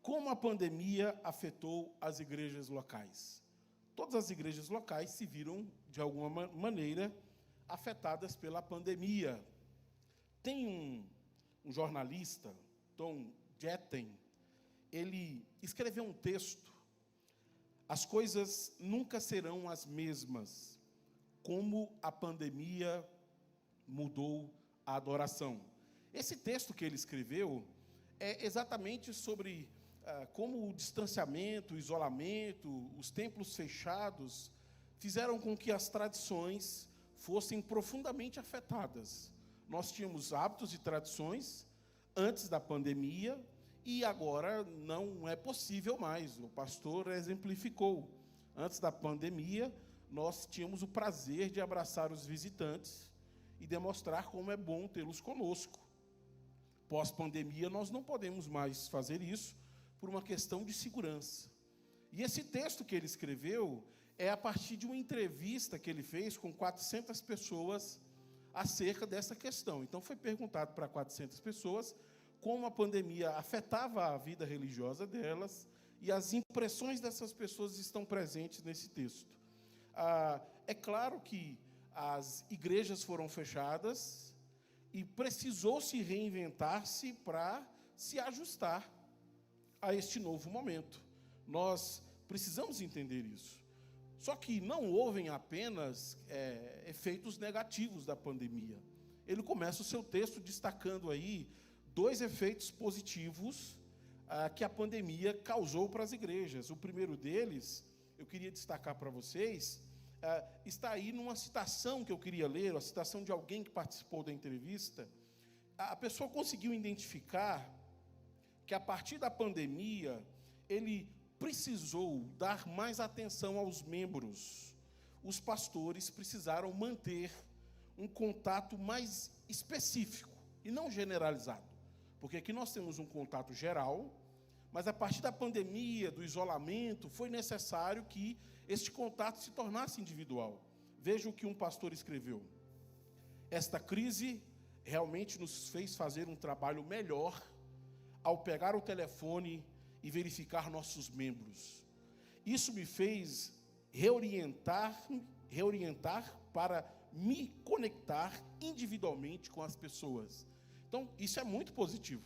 Como a pandemia afetou as igrejas locais? Todas as igrejas locais se viram, de alguma maneira, afetadas pela pandemia. Tem um jornalista, Tom Jetten, ele escreveu um texto: as coisas nunca serão as mesmas, como a pandemia mudou a adoração. Esse texto que ele escreveu é exatamente sobre como o distanciamento, o isolamento, os templos fechados fizeram com que as tradições fossem profundamente afetadas. Nós tínhamos hábitos e tradições antes da pandemia e agora não é possível mais. O pastor exemplificou. Antes da pandemia, nós tínhamos o prazer de abraçar os visitantes e demonstrar como é bom tê-los conosco. Pós-pandemia, nós não podemos mais fazer isso por uma questão de segurança. E esse texto que ele escreveu é a partir de uma entrevista que ele fez com 400 pessoas acerca dessa questão. Então, foi perguntado para 400 pessoas como a pandemia afetava a vida religiosa delas, e as impressões dessas pessoas estão presentes nesse texto. É claro que as igrejas foram fechadas e precisou se reinventar-se para se ajustar a este novo momento. Nós precisamos entender isso. Só que não houve apenas efeitos negativos da pandemia. Ele começa o seu texto destacando aí 2 efeitos positivos que a pandemia causou para as igrejas. O primeiro deles, eu queria destacar para vocês, está aí numa citação que eu queria ler, a citação de alguém que participou da entrevista. A pessoa conseguiu identificar que a partir da pandemia, ele precisou dar mais atenção aos membros. Os pastores precisaram manter um contato mais específico e não generalizado. Porque aqui nós temos um contato geral, mas a partir da pandemia, do isolamento, foi necessário que este contato se tornasse individual. Veja o que um pastor escreveu: esta crise realmente nos fez fazer um trabalho melhor ao pegar o telefone e verificar nossos membros. Isso me fez reorientar para me conectar individualmente com as pessoas. Então, isso é muito positivo.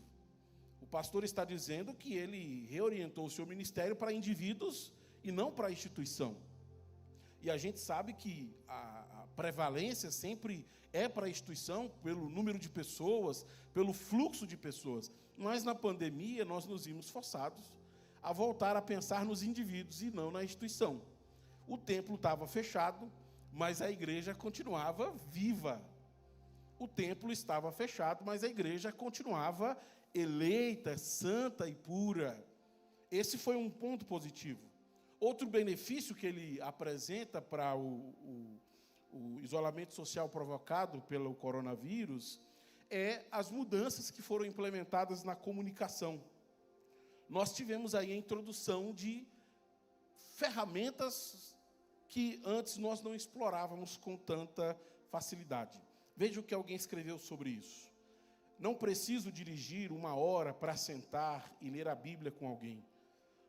O pastor está dizendo que ele reorientou o seu ministério para indivíduos e não para a instituição. E a gente sabe que a prevalência sempre é para a instituição, pelo número de pessoas, pelo fluxo de pessoas. Mas na pandemia nós nos vimos forçados a voltar a pensar nos indivíduos e não na instituição. O templo estava fechado, mas a igreja continuava viva. O templo estava fechado, mas a igreja continuava eleita, santa e pura. Esse foi um ponto positivo. Outro benefício que ele apresenta para o isolamento social provocado pelo coronavírus é as mudanças que foram implementadas na comunicação. Nós tivemos aí a introdução de ferramentas que antes nós não explorávamos com tanta facilidade. Veja o que alguém escreveu sobre isso. Não preciso dirigir 1 hora para sentar e ler a Bíblia com alguém.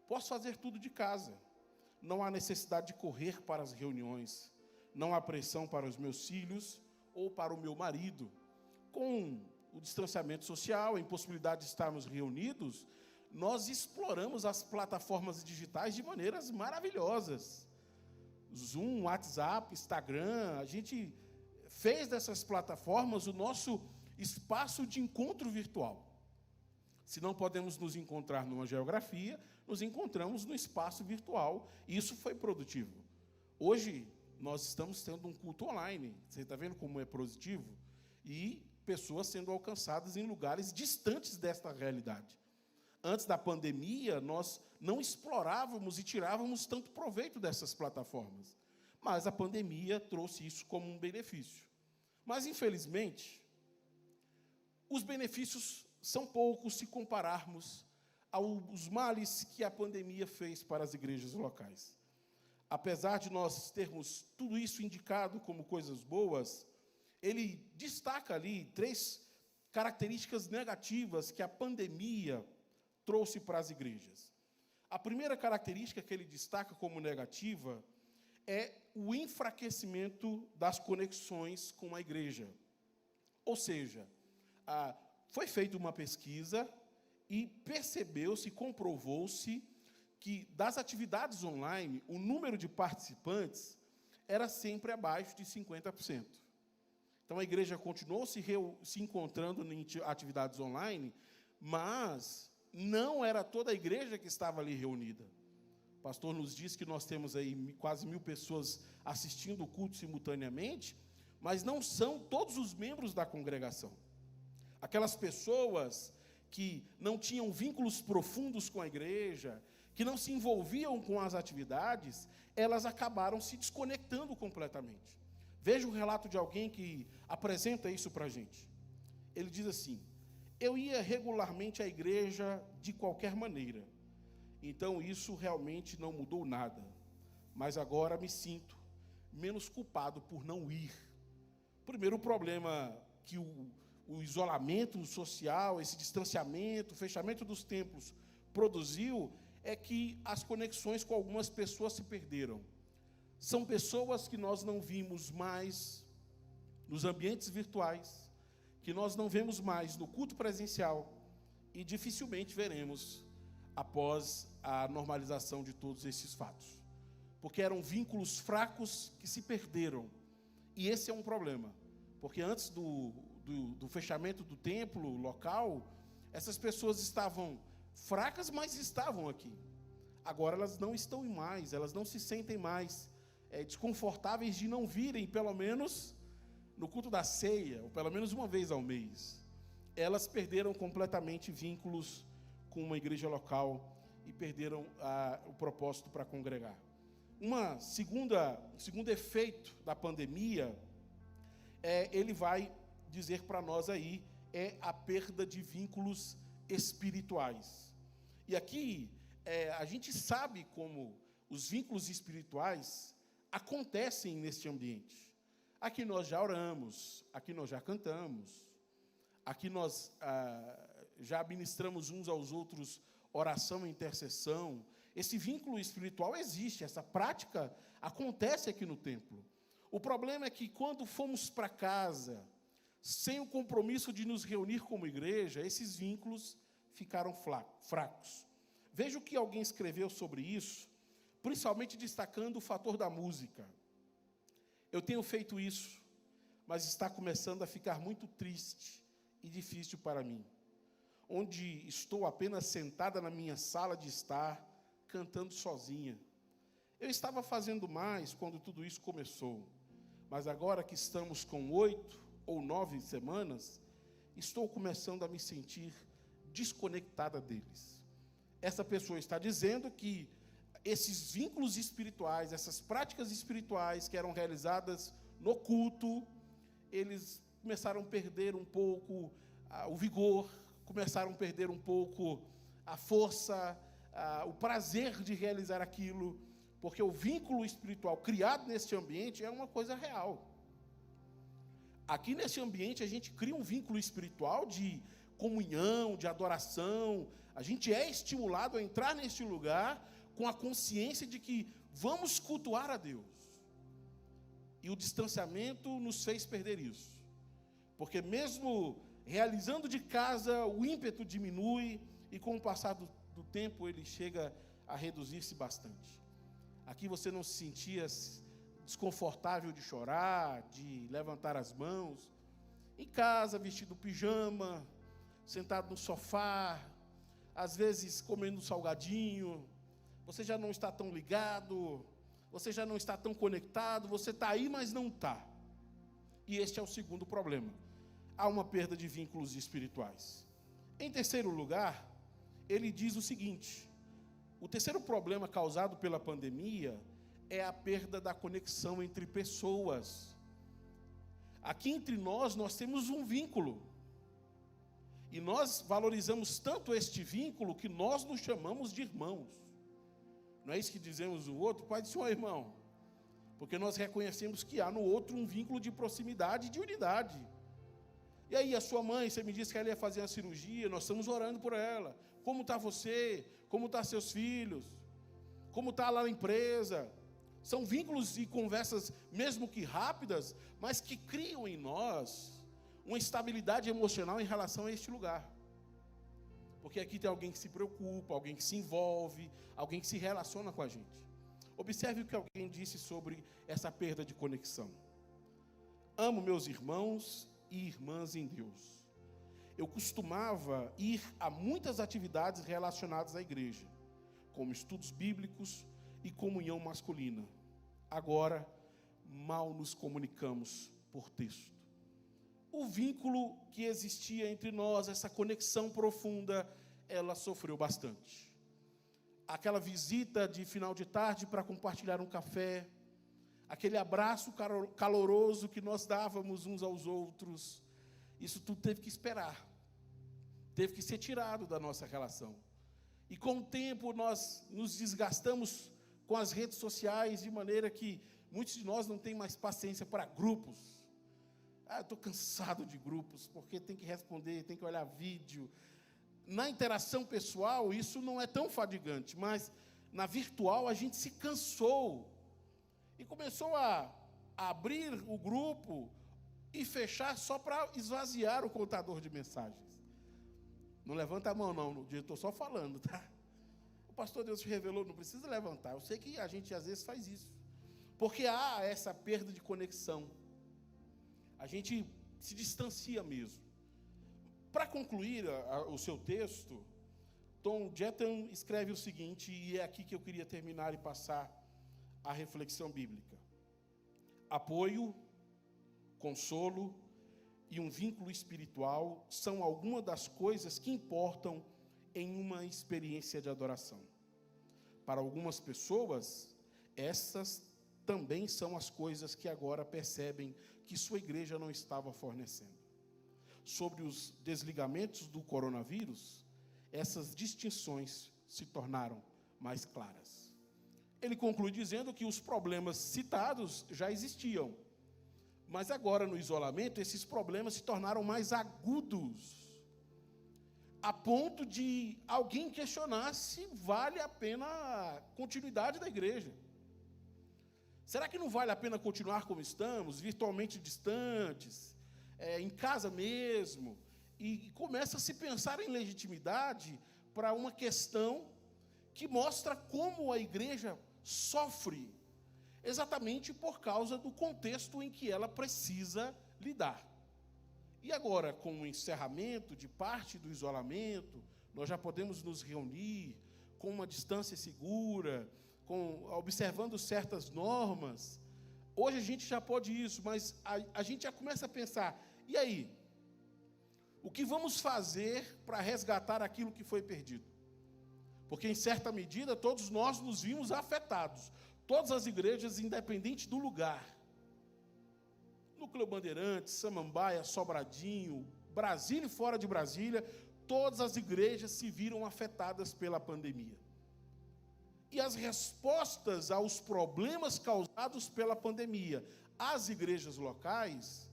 Posso fazer tudo de casa. Não há necessidade de correr para as reuniões. Não há pressão para os meus filhos ou para o meu marido. Com o distanciamento social, a impossibilidade de estarmos reunidos, nós exploramos as plataformas digitais de maneiras maravilhosas. Zoom, WhatsApp, Instagram, a gente fez dessas plataformas o nosso espaço de encontro virtual. Se não podemos nos encontrar numa geografia, nos encontramos no espaço virtual. E isso foi produtivo. Hoje, nós estamos tendo um culto online. Você está vendo como é positivo? E pessoas sendo alcançadas em lugares distantes desta realidade. Antes da pandemia, nós não explorávamos e tirávamos tanto proveito dessas plataformas. Mas a pandemia trouxe isso como um benefício. Mas, infelizmente, os benefícios são poucos se compararmos aos males que a pandemia fez para as igrejas locais. Apesar de nós termos tudo isso indicado como coisas boas, ele destaca ali 3 características negativas que a pandemia trouxe para as igrejas? A primeira característica que ele destaca como negativa é o enfraquecimento das conexões com a igreja. Ou seja, foi feita uma pesquisa e percebeu-se, comprovou-se que das atividades online, o número de participantes era sempre abaixo de 50%. Então, a igreja continuou se encontrando em atividades online, mas não era toda a igreja que estava ali reunida. O pastor nos diz que nós temos aí quase 1.000 pessoas assistindo o culto simultaneamente, mas não são todos os membros da congregação. Aquelas pessoas que não tinham vínculos profundos com a igreja, que não se envolviam com as atividades, elas acabaram se desconectando completamente. Veja o relato de alguém que apresenta isso para a gente. Ele diz assim: eu ia regularmente à igreja de qualquer maneira, então isso realmente não mudou nada, mas agora me sinto menos culpado por não ir. Primeiro problema que o isolamento social, esse distanciamento, o fechamento dos templos produziu é que as conexões com algumas pessoas se perderam. São pessoas que nós não vimos mais nos ambientes virtuais, que nós não vemos mais no culto presencial e dificilmente veremos após a normalização de todos esses fatos. Porque eram vínculos fracos que se perderam. E esse é um problema, porque antes do fechamento do templo local, essas pessoas estavam fracas, mas estavam aqui. Agora elas não estão mais, elas não se sentem mais desconfortáveis de não virem, pelo menos no culto da ceia, ou pelo menos uma vez ao mês. Elas perderam completamente vínculos com uma igreja local e perderam o propósito para congregar. Um segundo efeito da pandemia, ele vai dizer para nós aí, é a perda de vínculos espirituais. E aqui, a gente sabe como os vínculos espirituais acontecem neste ambiente. Aqui nós já oramos, aqui nós já cantamos, aqui nós já ministramos uns aos outros oração e intercessão. Esse vínculo espiritual existe, essa prática acontece aqui no templo. O problema é que quando fomos para casa, sem o compromisso de nos reunir como igreja, esses vínculos ficaram fracos. Veja o que alguém escreveu sobre isso, principalmente destacando o fator da música. Eu tenho feito isso, mas está começando a ficar muito triste e difícil para mim, onde estou apenas sentada na minha sala de estar, cantando sozinha. Eu estava fazendo mais quando tudo isso começou, mas agora que estamos com 8 ou 9 semanas, estou começando a me sentir desconectada deles. Essa pessoa está dizendo que esses vínculos espirituais, essas práticas espirituais que eram realizadas no culto, eles começaram a perder um pouco o vigor, começaram a perder um pouco a força, o prazer de realizar aquilo, porque o vínculo espiritual criado neste ambiente é uma coisa real. Aqui nesse ambiente a gente cria um vínculo espiritual de comunhão, de adoração, a gente é estimulado a entrar neste lugar com a consciência de que vamos cultuar a Deus. E o distanciamento nos fez perder isso. Porque mesmo realizando de casa, o ímpeto diminui e com o passar do tempo ele chega a reduzir-se bastante. Aqui você não se sentia desconfortável de chorar, de levantar as mãos. Em casa, vestido pijama, sentado no sofá, às vezes comendo um salgadinho. Você já não está tão ligado, você já não está tão conectado, você está aí, mas não está. E este é o segundo problema. Há uma perda de vínculos espirituais. Em terceiro lugar, ele diz o seguinte: o terceiro problema causado pela pandemia é a perda da conexão entre pessoas. Aqui entre nós temos um vínculo. E nós valorizamos tanto este vínculo que nós nos chamamos de irmãos. Não é isso que dizemos o outro? Pai de seu irmão. Porque nós reconhecemos que há no outro um vínculo de proximidade e de unidade. E aí, a sua mãe, você me disse que ela ia fazer uma cirurgia, nós estamos orando por ela. Como está você? Como estão seus filhos? Como está lá na empresa? São vínculos e conversas, mesmo que rápidas, mas que criam em nós uma estabilidade emocional em relação a este lugar. Porque aqui tem alguém que se preocupa, alguém que se envolve, alguém que se relaciona com a gente. Observe o que alguém disse sobre essa perda de conexão. Amo meus irmãos e irmãs em Deus. Eu costumava ir a muitas atividades relacionadas à igreja, como estudos bíblicos e comunhão masculina. Agora, mal nos comunicamos por texto. O vínculo que existia entre nós, essa conexão profunda, ela sofreu bastante. Aquela visita de final de tarde para compartilhar um café, aquele abraço caloroso que nós dávamos uns aos outros, isso tudo teve que esperar, teve que ser tirado da nossa relação. E com o tempo nós nos desgastamos com as redes sociais, de maneira que muitos de nós não têm mais paciência para grupos. Eu estou cansado de grupos, porque tem que responder, tem que olhar vídeo. Na interação pessoal, isso não é tão fadigante, mas na virtual a gente se cansou. E começou a abrir o grupo e fechar só para esvaziar o contador de mensagens. Não levanta a mão, não, eu estou só falando, tá? O pastor Deus te revelou, não precisa levantar. Eu sei que a gente às vezes faz isso. Porque há essa perda de conexão. A gente se distancia mesmo. Para concluir o seu texto, Tom Jetton escreve o seguinte, e é aqui que eu queria terminar e passar a reflexão bíblica. Apoio, consolo e um vínculo espiritual são algumas das coisas que importam em uma experiência de adoração. Para algumas pessoas, essas também são as coisas que agora percebem que sua igreja não estava fornecendo. Sobre os desligamentos do coronavírus, essas distinções se tornaram mais claras. Ele conclui dizendo que os problemas citados já existiam, mas agora no isolamento esses problemas se tornaram mais agudos, a ponto de alguém questionar se vale a pena a continuidade da igreja. Será que não vale a pena continuar como estamos, virtualmente distantes, em casa mesmo? E começa a se pensar em legitimidade para uma questão que mostra como a igreja sofre, exatamente por causa do contexto em que ela precisa lidar. E agora, com o encerramento de parte do isolamento, nós já podemos nos reunir com uma distância segura, observando certas normas. Hoje a gente já pode isso, mas a gente já começa a pensar, e aí? O que vamos fazer para resgatar aquilo que foi perdido? Porque, em certa medida, todos nós nos vimos afetados. Todas as igrejas, independente do lugar. Núcleo Bandeirantes, Samambaia, Sobradinho, Brasília e fora de Brasília, todas as igrejas se viram afetadas pela pandemia. E as respostas aos problemas causados pela pandemia, às igrejas locais,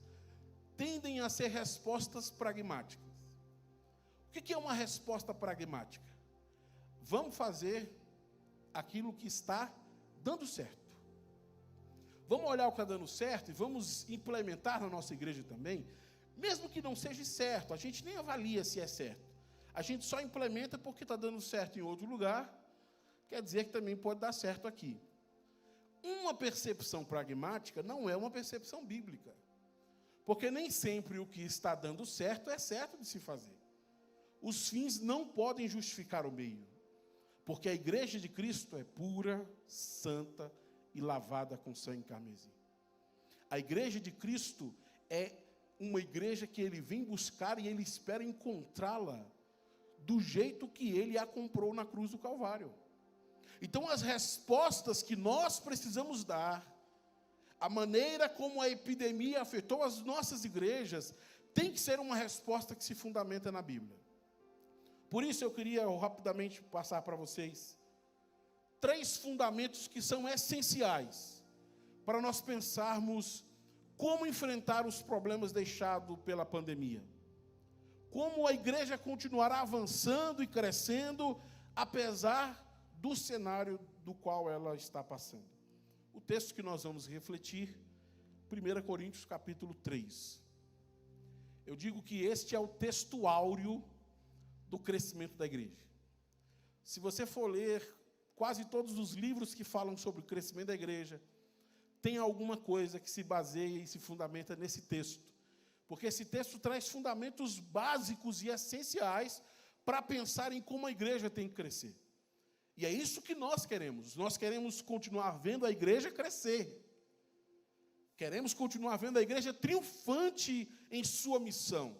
tendem a ser respostas pragmáticas. O que é uma resposta pragmática? Vamos fazer aquilo que está dando certo. Vamos olhar o que está dando certo e vamos implementar na nossa igreja também, mesmo que não seja certo, a gente nem avalia se é certo. A gente só implementa porque está dando certo em outro lugar, quer dizer que também pode dar certo aqui. Uma percepção pragmática não é uma percepção bíblica, porque nem sempre o que está dando certo é certo de se fazer. Os fins não podem justificar o meio, porque a igreja de Cristo é pura, santa e lavada com sangue carmesim. A igreja de Cristo é uma igreja que ele vem buscar e ele espera encontrá-la do jeito que ele a comprou na cruz do Calvário. Então, as respostas que nós precisamos dar, a maneira como a epidemia afetou as nossas igrejas, tem que ser uma resposta que se fundamenta na Bíblia. Por isso eu queria rapidamente passar para vocês 3 fundamentos que são essenciais para nós pensarmos Como enfrentar os problemas deixados pela pandemia? Como a igreja continuará avançando e crescendo, apesar do cenário do qual ela está passando? O texto que nós vamos refletir, 1 Coríntios capítulo 3. Eu digo que este é o texto áureo do crescimento da igreja. Se você for ler quase todos os livros que falam sobre o crescimento da igreja, tem alguma coisa que se baseia e se fundamenta nesse texto. Porque esse texto traz fundamentos básicos e essenciais para pensar em como a igreja tem que crescer. E é isso que nós queremos. Nós queremos continuar vendo a igreja crescer. Queremos continuar vendo a igreja triunfante em sua missão.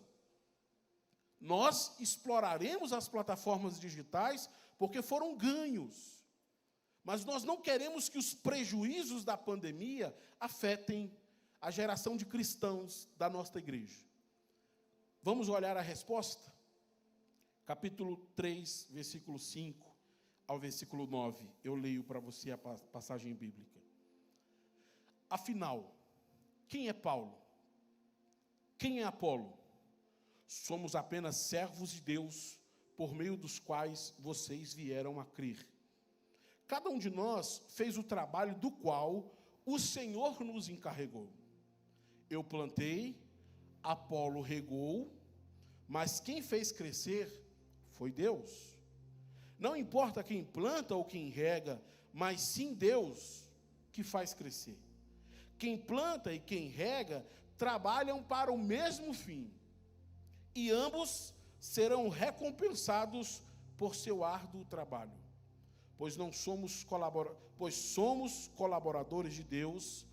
Nós exploraremos as plataformas digitais porque foram ganhos. Mas nós não queremos que os prejuízos da pandemia afetem a geração de cristãos da nossa igreja. Vamos olhar a resposta? Capítulo 3, versículo 5 ao versículo 9. Eu leio para você a passagem bíblica. Afinal, quem é Paulo? Quem é Apolo? Somos apenas servos de Deus, por meio dos quais vocês vieram a crer. Cada um de nós fez o trabalho do qual o Senhor nos encarregou. Eu plantei, Apolo regou, mas quem fez crescer foi Deus. Não importa quem planta ou quem rega, mas sim Deus que faz crescer. Quem planta e quem rega trabalham para o mesmo fim, e ambos serão recompensados por seu árduo trabalho. Pois somos colaboradores de Deus,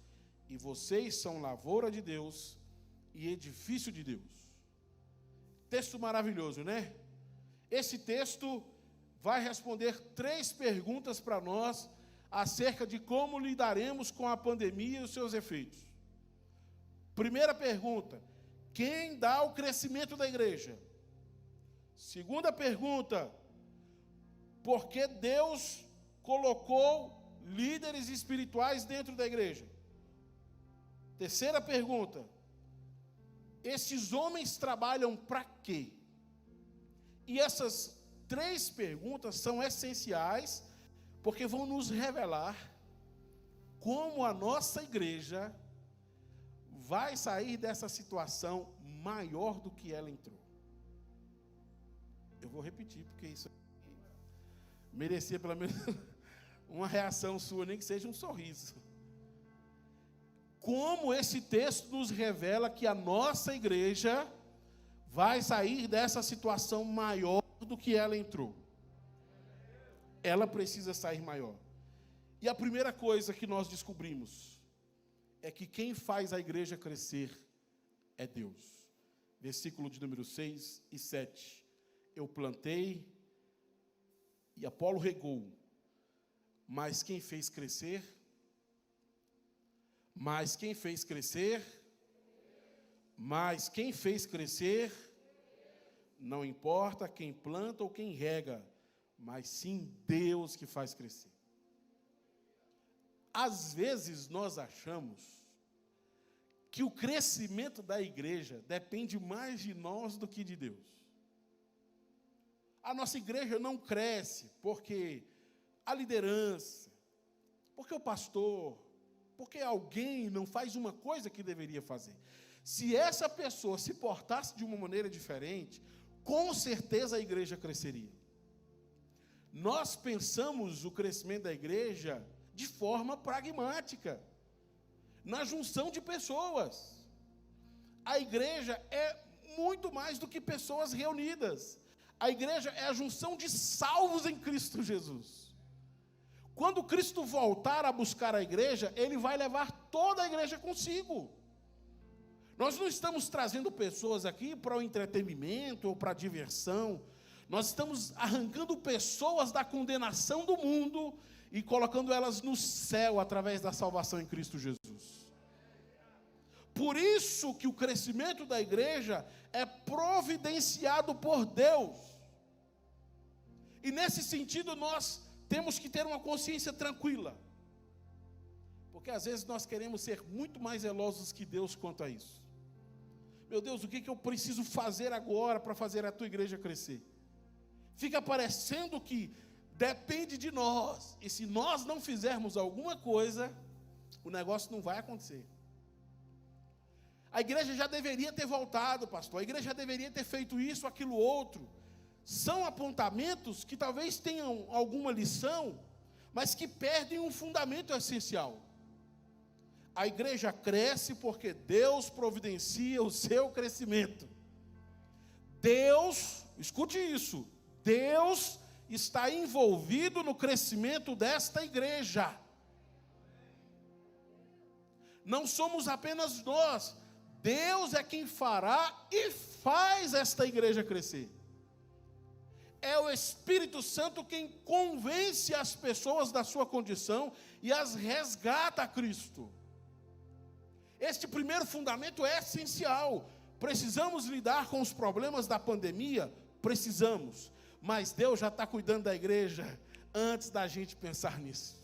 e vocês são lavoura de Deus e edifício de Deus. Texto maravilhoso, né? Esse texto vai responder 3 perguntas para nós acerca de como lidaremos com a pandemia e os seus efeitos. Primeira pergunta: quem dá o crescimento da igreja? Segunda pergunta: por que Deus colocou líderes espirituais dentro da igreja? Terceira pergunta: esses homens trabalham para quê? E essas 3 perguntas são essenciais, porque vão nos revelar como a nossa igreja vai sair dessa situação maior do que ela entrou. Eu vou repetir, porque isso merecia pelo menos uma reação sua, nem que seja um sorriso. Como esse texto nos revela que a nossa igreja vai sair dessa situação maior do que ela entrou. Ela precisa sair maior. E a primeira coisa que nós descobrimos é que quem faz a igreja crescer é Deus. Versículo de número 6 e 7. Eu plantei e Apolo regou, mas quem fez crescer? Mas quem fez crescer? Mas quem fez crescer? Não importa quem planta ou quem rega, mas sim Deus que faz crescer. Às vezes nós achamos que o crescimento da igreja depende mais de nós do que de Deus. A nossa igreja não cresce porque a liderança, porque o pastor, porque alguém não faz uma coisa que deveria fazer. Se essa pessoa se portasse de uma maneira diferente, com certeza a igreja cresceria. Nós pensamos o crescimento da igreja de forma pragmática, na junção de pessoas. A igreja é muito mais do que pessoas reunidas. A igreja é a junção de salvos em Cristo Jesus. Quando Cristo voltar a buscar a igreja, Ele vai levar toda a igreja consigo. Nós não estamos trazendo pessoas aqui para o entretenimento ou para a diversão. Nós estamos arrancando pessoas da condenação do mundo e colocando elas no céu através da salvação em Cristo Jesus. Por isso que o crescimento da igreja é providenciado por Deus. E nesse sentido nós temos que ter uma consciência tranquila. Porque às vezes nós queremos ser muito mais zelosos que Deus quanto a isso. Meu Deus, o que eu preciso fazer agora para fazer a tua igreja crescer? Fica parecendo que depende de nós. E se nós não fizermos alguma coisa, o negócio não vai acontecer. A igreja já deveria ter voltado, pastor. A igreja já deveria ter feito isso, aquilo, outro. São apontamentos que talvez tenham alguma lição, mas que perdem um fundamento essencial. A igreja cresce porque Deus providencia o seu crescimento. Deus, escute isso, Deus está envolvido no crescimento desta igreja. Não somos apenas nós, Deus é quem fará e faz esta igreja crescer. É o Espírito Santo quem convence as pessoas da sua condição e as resgata a Cristo. Este primeiro fundamento é essencial. Precisamos lidar com os problemas da pandemia? Precisamos. Mas Deus já está cuidando da igreja antes da gente pensar nisso.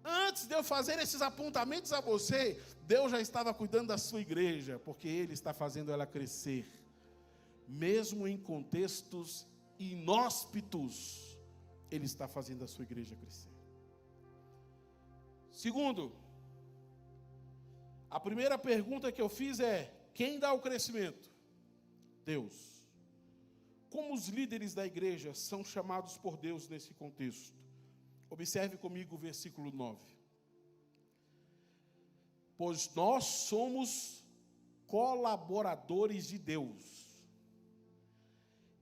Antes de eu fazer esses apontamentos a você, Deus já estava cuidando da sua igreja, porque Ele está fazendo ela crescer. Mesmo em contextos inóspitos, Ele está fazendo a sua igreja crescer. Segundo, a primeira pergunta que eu fiz é: quem dá o crescimento? Deus. Como os líderes da igreja são chamados por Deus nesse contexto? Observe comigo o versículo 9. Pois nós somos colaboradores de Deus,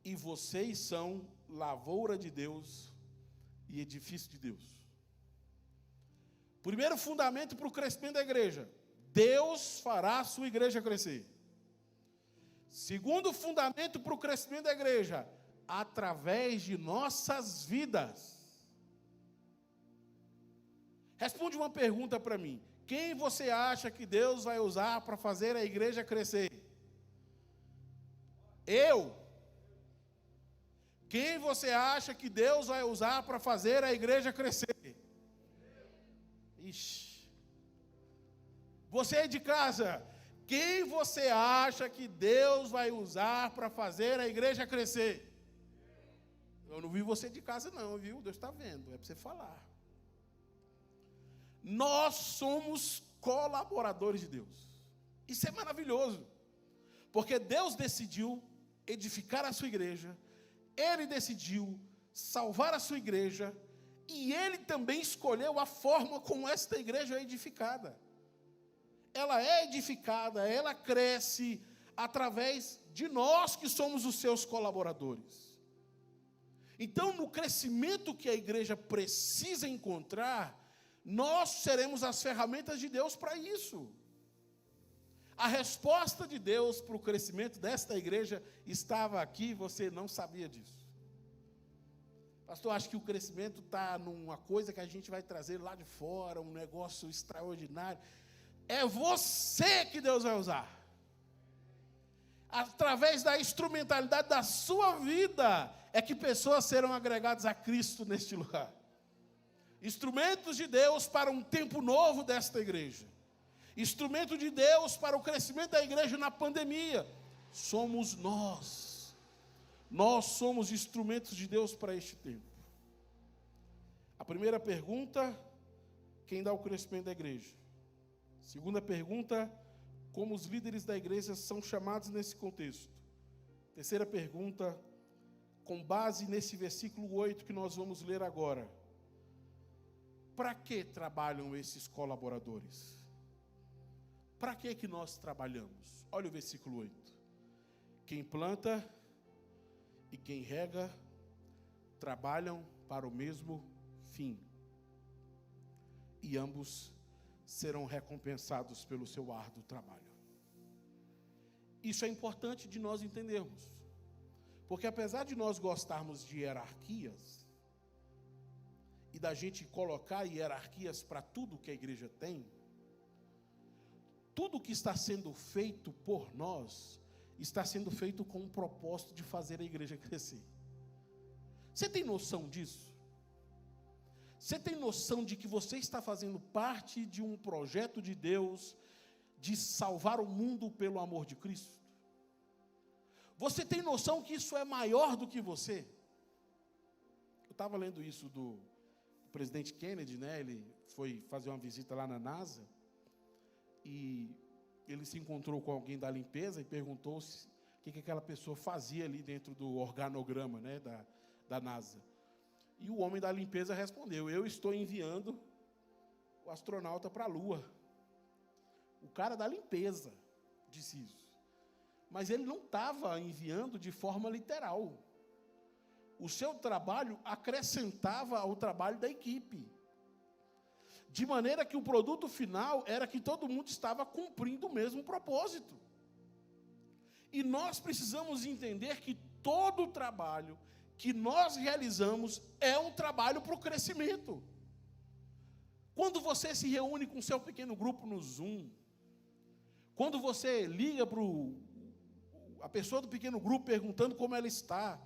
e vocês são lavoura de Deus e edifício de Deus. Primeiro fundamento para o crescimento da igreja: Deus fará a sua igreja crescer. Segundo fundamento para o crescimento da igreja: através de nossas vidas. Responde uma pergunta para mim: quem você acha que Deus vai usar para fazer a igreja crescer? Eu. Quem você acha que Deus vai usar para fazer a igreja crescer? Ixi. Você é de casa, quem você acha que Deus vai usar para fazer a igreja crescer? Eu não vi você de casa não, viu? Deus está vendo, é para você falar. Nós somos colaboradores de Deus. Isso é maravilhoso, porque Deus decidiu edificar a sua igreja, Ele decidiu salvar a sua igreja, e Ele também escolheu a forma como esta igreja é edificada. Ela é edificada, ela cresce através de nós que somos os seus colaboradores. Então, no crescimento que a igreja precisa encontrar, nós seremos as ferramentas de Deus para isso. A resposta de Deus para o crescimento desta igreja estava aqui, você não sabia disso. Pastor, acho que o crescimento está numa coisa que a gente vai trazer lá de fora, um negócio extraordinário. É você que Deus vai usar. Através da instrumentalidade da sua vida, é que pessoas serão agregadas a Cristo neste lugar. Instrumentos de Deus para um tempo novo desta igreja. Instrumento de Deus para o crescimento da igreja na pandemia. Somos nós. Nós somos instrumentos de Deus para este tempo. A primeira pergunta: quem dá o crescimento da igreja? Segunda pergunta: como os líderes da igreja são chamados nesse contexto? Terceira pergunta: com base nesse versículo 8 que nós vamos ler agora, para que trabalham esses colaboradores? Para que nós trabalhamos? Olha o versículo 8. Quem planta e quem rega trabalham para o mesmo fim, e ambos serão recompensados pelo seu árduo trabalho. Isso é importante de nós entendermos, porque apesar de nós gostarmos de hierarquias, e da gente colocar hierarquias para tudo que a igreja tem, tudo que está sendo feito por nós, está sendo feito com o propósito de fazer a igreja crescer. Você tem noção disso? Você tem noção de que você está fazendo parte de um projeto de Deus de salvar o mundo pelo amor de Cristo? Você tem noção que isso é maior do que você? Eu estava lendo isso do presidente Kennedy, né? Ele foi fazer uma visita lá na NASA e ele se encontrou com alguém da limpeza e perguntou se o que aquela pessoa fazia ali dentro do organograma, né, da NASA. E o homem da limpeza respondeu: eu estou enviando o astronauta para a Lua. O cara da limpeza disse isso. Mas ele não estava enviando de forma literal. O seu trabalho acrescentava ao trabalho da equipe. De maneira que o produto final era que todo mundo estava cumprindo o mesmo propósito. E nós precisamos entender que todo o trabalho que nós realizamos é um trabalho para o crescimento. Quando você se reúne com o seu pequeno grupo no Zoom, quando você liga para a pessoa do pequeno grupo perguntando como ela está,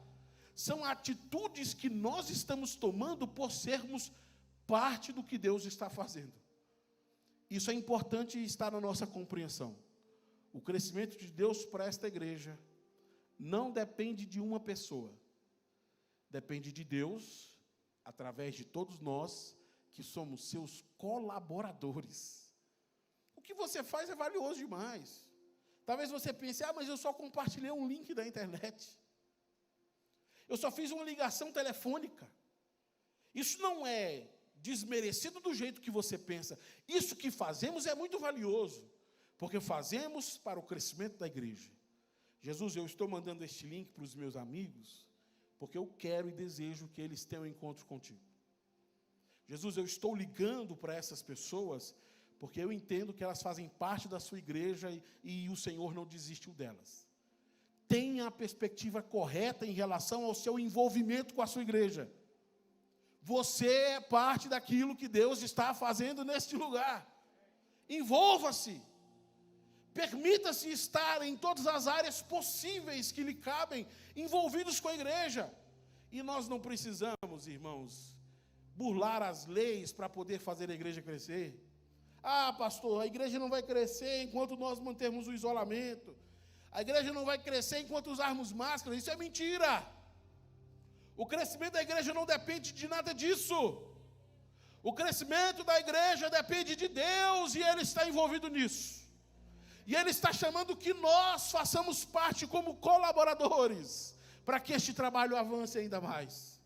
são atitudes que nós estamos tomando por sermos parte do que Deus está fazendo. Isso é importante estar na nossa compreensão. O crescimento de Deus para esta igreja não depende de uma pessoa. Depende de Deus, através de todos nós, que somos seus colaboradores. O que você faz é valioso demais. Talvez você pense: mas eu só compartilhei um link da internet. Eu só fiz uma ligação telefônica. Isso não é desmerecido do jeito que você pensa. Isso que fazemos é muito valioso, porque fazemos para o crescimento da igreja. Jesus, eu estou mandando este link para os meus amigos, porque eu quero e desejo que eles tenham um encontro contigo. Jesus, eu estou ligando para essas pessoas, porque eu entendo que elas fazem parte da sua igreja e o Senhor não desistiu delas. Tenha a perspectiva correta em relação ao seu envolvimento com a sua igreja. Você é parte daquilo que Deus está fazendo neste lugar. Envolva-se. Permita-se estar em todas as áreas possíveis que lhe cabem, envolvidos com a igreja. E nós não precisamos, irmãos, burlar as leis para poder fazer a igreja crescer. Pastor, a igreja não vai crescer enquanto nós mantermos o isolamento. A igreja não vai crescer enquanto usarmos máscara. Isso é mentira. O crescimento da igreja não depende de nada disso. O crescimento da igreja depende de Deus e Ele está envolvido nisso. E Ele está chamando que nós façamos parte como colaboradores, para que este trabalho avance ainda mais.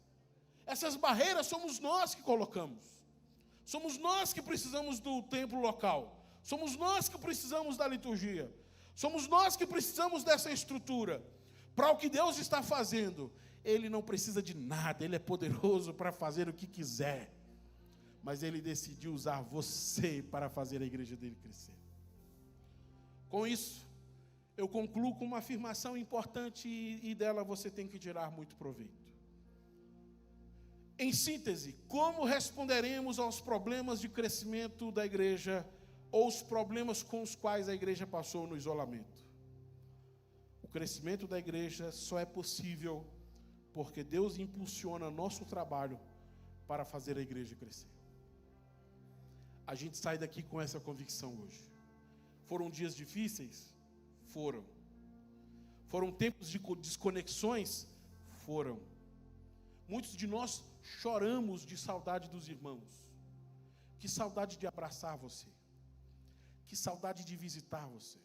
Essas barreiras somos nós que colocamos. Somos nós que precisamos do templo local. Somos nós que precisamos da liturgia. Somos nós que precisamos dessa estrutura. Para o que Deus está fazendo, Ele não precisa de nada. Ele é poderoso para fazer o que quiser. Mas Ele decidiu usar você para fazer a igreja dele crescer. Com isso, eu concluo com uma afirmação importante e dela você tem que tirar muito proveito. Em síntese, como responderemos aos problemas de crescimento da igreja ou os problemas com os quais a igreja passou no isolamento? O crescimento da igreja só é possível porque Deus impulsiona nosso trabalho para fazer a igreja crescer. A gente sai daqui com essa convicção hoje. Foram dias difíceis? Foram. Foram tempos de desconexões? Foram. Muitos de nós choramos de saudade dos irmãos. Que saudade de abraçar você. Que saudade de visitar você.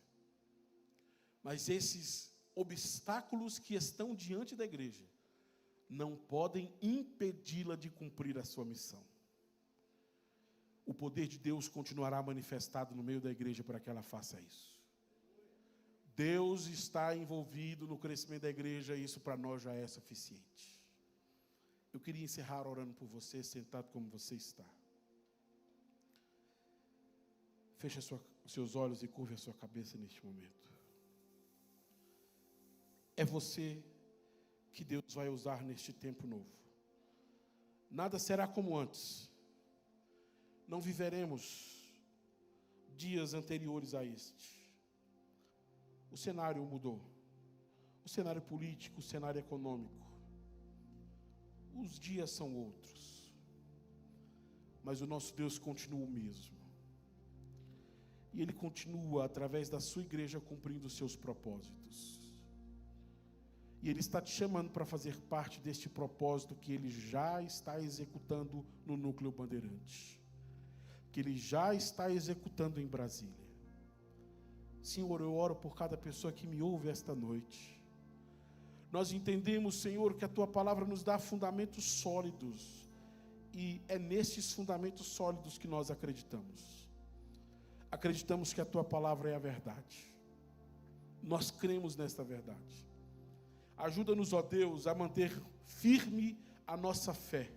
Mas esses obstáculos que estão diante da igreja não podem impedi-la de cumprir a sua missão. O poder de Deus continuará manifestado no meio da igreja para que ela faça isso. Deus está envolvido no crescimento da igreja e isso para nós já é suficiente. Eu queria encerrar orando por você, sentado como você está. Feche os seus olhos e curve a sua cabeça neste momento. É você que Deus vai usar neste tempo novo. Nada será como antes. Não viveremos dias anteriores a este. O cenário mudou. O cenário político, o cenário econômico. Os dias são outros. mas o nosso Deus continua o mesmo. E Ele continua, através da sua igreja, cumprindo os seus propósitos. E Ele está te chamando para fazer parte deste propósito que Ele já está executando no Núcleo Bandeirante, que Ele já está executando em Brasília. Senhor, eu oro por cada pessoa que me ouve esta noite. Nós entendemos, Senhor, que a Tua palavra nos dá fundamentos sólidos, e é nesses fundamentos sólidos que nós acreditamos. Acreditamos que a Tua palavra é a verdade. Nós cremos nesta verdade. Ajuda-nos, ó Deus, a manter firme a nossa fé.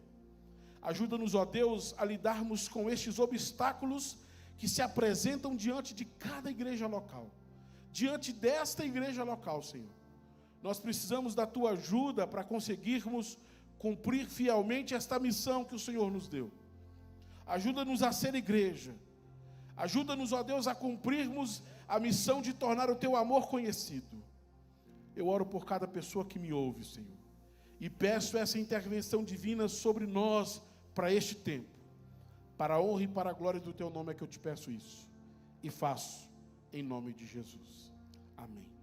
Ajuda-nos, ó Deus, a lidarmos com estes obstáculos que se apresentam diante de cada igreja local. Diante desta igreja local, Senhor. Nós precisamos da Tua ajuda para conseguirmos cumprir fielmente esta missão que o Senhor nos deu. Ajuda-nos a ser igreja. Ajuda-nos, ó Deus, a cumprirmos a missão de tornar o Teu amor conhecido. Eu oro por cada pessoa que me ouve, Senhor, e peço essa intervenção divina sobre nós para este tempo. Para a honra e para a glória do Teu nome é que eu te peço isso. E faço em nome de Jesus. Amém.